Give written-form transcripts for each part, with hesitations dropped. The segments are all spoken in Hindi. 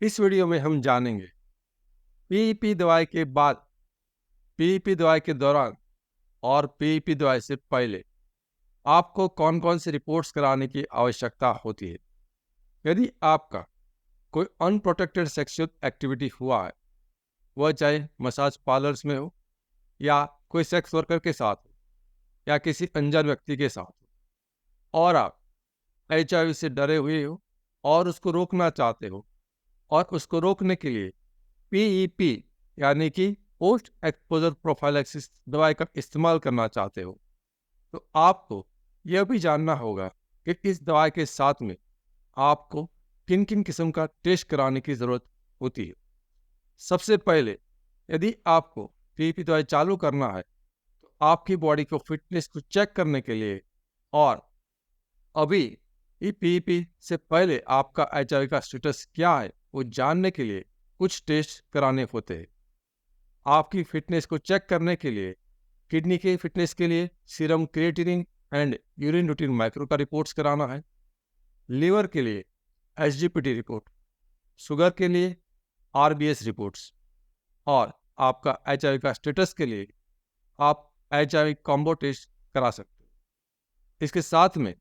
इस वीडियो में हम जानेंगे पीईपी दवाई के बाद, पीईपी दवाई के दौरान और पीईपी दवाई से पहले आपको कौन कौन सी रिपोर्ट्स कराने की आवश्यकता होती है। यदि आपका कोई अनप्रोटेक्टेड सेक्सुअल एक्टिविटी हुआ है, वह चाहे मसाज पार्लर्स में हो या कोई सेक्स वर्कर के साथ हो या किसी अनजान व्यक्ति के साथ हो, और आप एचआईवी से डरे हुए हो और उसको रोकना चाहते हो और उसको रोकने के लिए पीईपी यानी कि पोस्ट एक्सपोजर प्रोफाइलैक्सिस दवाई का इस्तेमाल करना चाहते हो, तो आपको यह भी जानना होगा कि इस दवाई के साथ में आपको किन किन किस्म का टेस्ट कराने की ज़रूरत होती है। सबसे पहले, यदि आपको पीईपी दवाई चालू करना है तो आपकी बॉडी को फिटनेस को चेक करने के लिए और अभी ये पीईपी से पहले आपका एचआईवी का स्टेटस क्या है वो जानने के लिए कुछ टेस्ट कराने होते हैं। आपकी फिटनेस को चेक करने के लिए किडनी के फिटनेस के लिए serum creatinine and urine routine micro का रिपोर्ट्स कराना है। लीवर के लिए एसजीपीटी रिपोर्ट, शुगर के लिए आरबीएस रिपोर्ट्स, और आपका एचआईवी का स्टेटस के लिए आप एचआईवी कॉम्बो टेस्ट करा सकते हो। इसके साथ में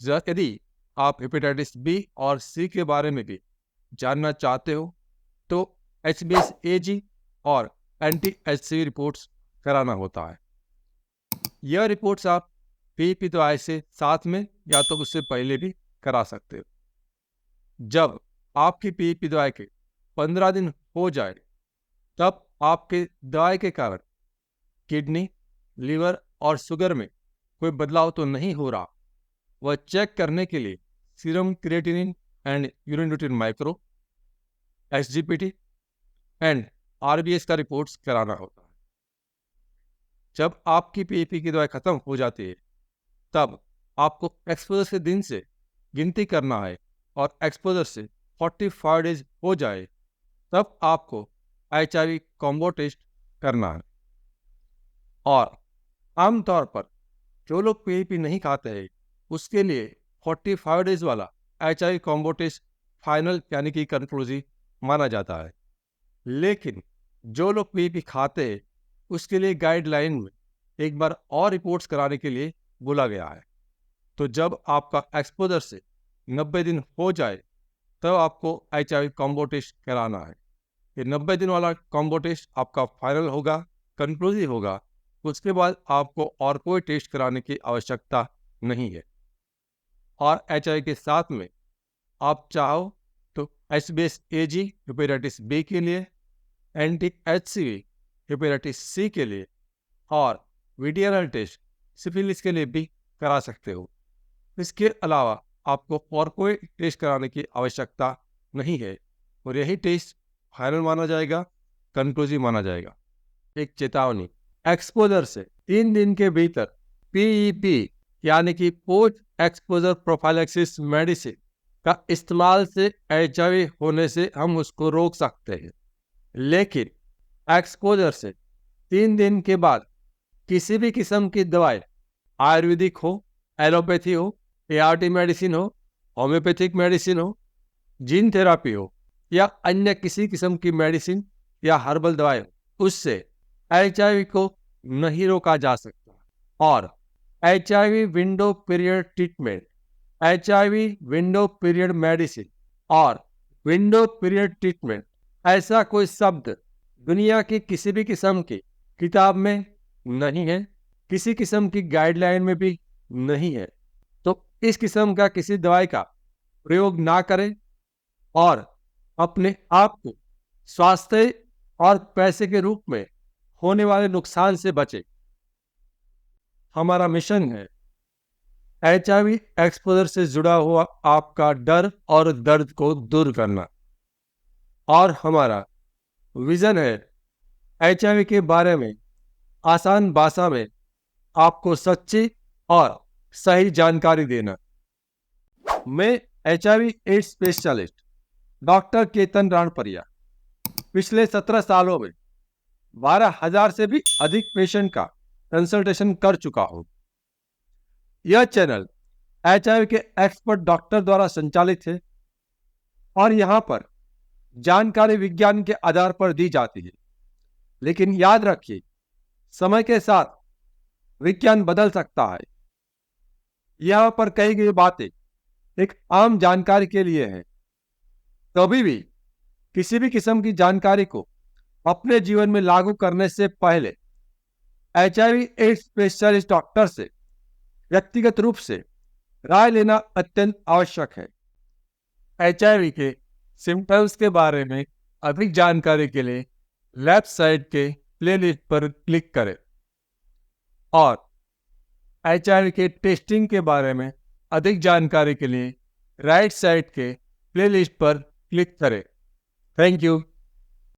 यदि आप हेपेटाइटिस बी और सी के बारे में भी जानना चाहते हो तो HbsAg और एंटी HCV रिपोर्ट्स कराना होता है। यह रिपोर्ट्स आप पीईपी दवाई से साथ में या तो उससे पहले भी करा सकते हो। जब आपकी पीईपी दवाई के 15 दिन हो जाए तब आपके दवाई के कारण किडनी, लीवर और शुगर में कोई बदलाव तो नहीं हो रहा, वह चेक करने के लिए serum creatinine and urine routine micro, SGPT and RBS का रिपोर्ट्स कराना होता है। जब आपकी पीईपी की दवाई खत्म हो जाती है तब आपको एक्सपोजर के दिन से गिनती करना है और एक्सपोजर से 45 डेज हो जाए तब आपको एचआईवी कॉम्बो टेस्ट करना है। और आमतौर पर जो लोग पीईपी नहीं खाते हैं उसके लिए 45 डेज वाला एचआईवी कॉम्बो टेस्ट फाइनल यानी कि कंक्लूसिव माना जाता है। लेकिन जो लोग पीईपी खाते हैं उसके लिए गाइडलाइन में एक बार और रिपोर्ट्स कराने के लिए बोला गया है। तो जब आपका एक्सपोजर से 90 दिन हो जाए तब आपको एचआईवी कॉम्बो टेस्ट कराना है। ये 90 दिन वाला कॉम्बो टेस्ट आपका फाइनल होगा, कंक्लूसिव होगा। उसके बाद आपको और कोई टेस्ट कराने की आवश्यकता नहीं है। और एचआईवी के साथ में आप चाहो तो HbsAg हेपेटाइटिस बी के लिए, एंटी HCV हेपेटाइटिस सी के लिए और वीडियनल टेस्ट सिफिलिस के लिए भी करा सकते हो। इसके अलावा आपको और कोई टेस्ट कराने की आवश्यकता नहीं है और यही टेस्ट फाइनल माना जाएगा, कंक्लूसिव माना जाएगा। एक चेतावनी, एक्सपोजर से 3 दिन के भीतर पीईपी यानी कि पोस्ट एक्सपोजर प्रोफाइलैक्सिस मेडिसिन का इस्तेमाल से एचआईवी होने से हम उसको रोक सकते हैं। लेकिन एक्सपोजर से 3 दिन के बाद किसी भी किस्म की दवाई, आयुर्वेदिक हो, एलोपैथी हो, एआरटी मेडिसिन हो, होम्योपैथिक मेडिसिन हो, जीन थेरापी हो या अन्य किसी किस्म की मेडिसिन या हर्बल दवाई हो, उससे एचआईवी को नहीं रोका जा सकता। और HIV window period treatment, HIV window period medicine और विंडो पीरियड ट्रीटमेंट, ऐसा कोई शब्द दुनिया की किसी भी किस्म की किताब में नहीं है, किसी किस्म की गाइडलाइन में भी नहीं है। तो इस किस्म का किसी दवाई का प्रयोग ना करें और अपने आप को स्वास्थ्य और पैसे के रूप में होने वाले नुकसान से बचें। हमारा मिशन है एचआईवी एक्सपोजर से जुड़ा हुआ आपका डर और दर्द को दूर करना, और हमारा विजन है एचआईवी के बारे में आसान भाषा में आपको सच्ची और सही जानकारी देना। मैं HIV AIDS specialist doctor Ketan Ranpariya पिछले 17 सालों में 12,000 से भी अधिक पेशेंट का कंसल्टेशन कर चुका हूं। यह चैनल एचआईवी के एक्सपर्ट डॉक्टर द्वारा संचालित है और यहाँ पर जानकारी विज्ञान के आधार पर दी जाती है, लेकिन याद रखिए, समय के साथ विज्ञान बदल सकता है। यहाँ पर कही गई बातें एक आम जानकारी के लिए है। कभी भी किसी भी किस्म की जानकारी को अपने जीवन में लागू करने से पहले HIV एड्स स्पेशलिस्ट डॉक्टर से व्यक्तिगत रूप से राय लेना अत्यंत आवश्यक है। HIV के सिम्टम्स के बारे में अधिक जानकारी के लिए लेफ्ट साइड के प्लेलिस्ट पर क्लिक करें और HIV के टेस्टिंग के बारे में अधिक जानकारी के लिए राइट साइड के प्लेलिस्ट पर क्लिक करें। Thank you.